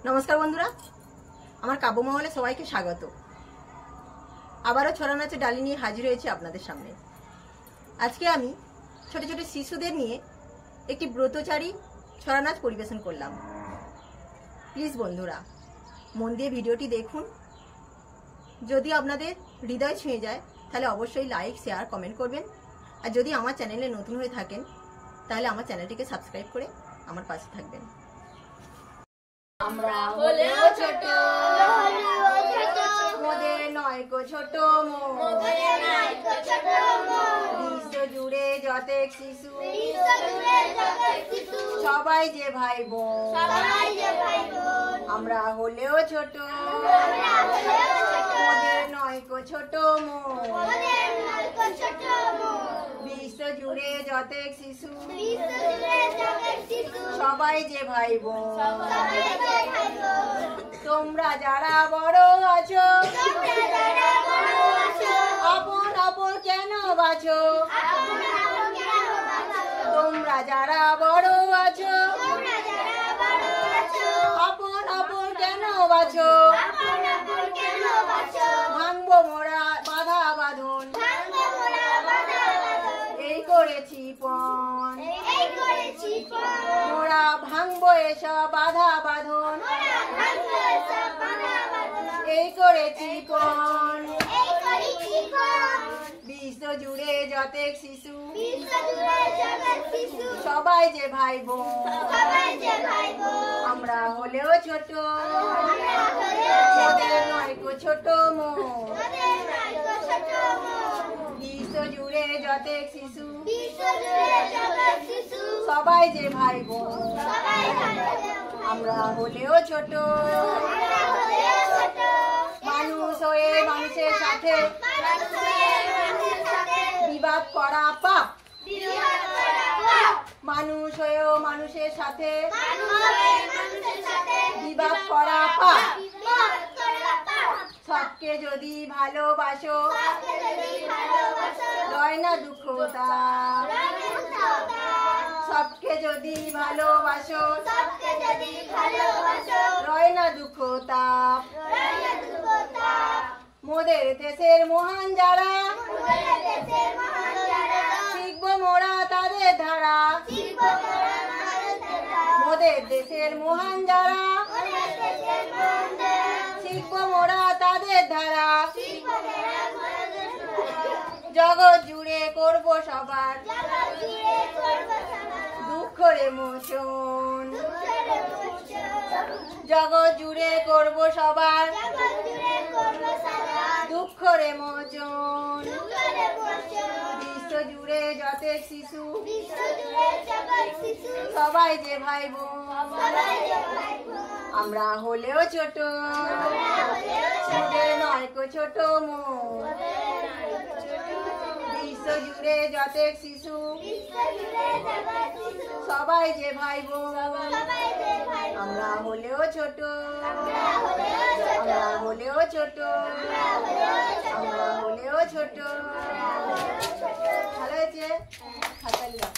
নমস্কার বন্ধুরা, আমার কাব্যমহলে সবাইকে স্বাগত। আবারও ছড়া নাচে ডালি নিয়ে হাজির হয়েছি আপনাদের সামনে। আজকে আমি ছোট ছোট শিশুদের নিয়ে একটি ব্রতচারী ছড়া নাচ পরিবেশন করলাম। প্লিজ বন্ধুরা, মন দিয়ে ভিডিওটি দেখুন। যদি আপনাদের হৃদয় ছুঁয়ে যায় তাহলে অবশ্যই লাইক, শেয়ার, কমেন্ট করবেন। আর যদি আমার চ্যানেলে নতুন হয়ে থাকেন তাহলে আমার চ্যানেলটিকে সাবস্ক্রাইব করে আমার পাশে থাকবেন। আমরা হলেও ছোট, মোদের নয় গো ছোট মন, বিশ্ব জুড়ে যতেক শিশু, সবাই যে ভাই বোন। আমরা হলেও ছোট, মোদের নয় গো ছোট মন, বিশ্ব জুড়ে যতেক শিশু, সবাই যে ভাই বোন। তোমরা যারা বড় আছো, আপন আপন কেন বাছো? তোমরা যারা বড় আছো, আপন আপন কেন বাছো? ভাঙবো মোরা বাধা বাঁধন, এই করেছি পণ। মোরা ভাঙবো এসব বাধা বাঁধন, এই করেছি পণ। বিশ্ব জুড়ে যতেক শিশু, সবাই যে ভাই বোন। আমরা হলেও ছোট, মোদের নয় গো ছোট মন, বিশ্ব জুড়ে যতেক শিশু, সবাই যে ভাই বোন। আমরা হলেও ছোট, মানুষ হয়ে মানুষের সাথে বিবাদ করা পাপ। মানুষ হয়েও মানুষের সাথে বিবাদ করা পাপ। সবকে যদি ভালোবাসো, রয় না দুঃখ তাপ। সবকে যদি ভালোবাসো, রয় না দুঃখ তাপ। মোদের দেশের মহান যারা, শিখবো মোরা তাদের ধারা। মোদের দেশের মহান যারা, শিখবো মোরা তাদের ধারা। জগৎ জুড়ে করবো সবার দুঃখ রে মোচন। জগৎ জুড়ে করবো সবার দুঃখ রে মোচন। বিশ্ব জুড়ে যতেক শিশু, সবাই যে ভাই বোন। আমরা হলেও ছোট, মোদের নয় গো ছোট মন, বিশ্ব জুড়ে যতেক শিশু, সবাই যে ভাই বোন। আমরা হলেও ছোট, আমরা হলেও ছোট, আমরা হলেও ছোট। ভালো হয়েছে? হাততালি দাও।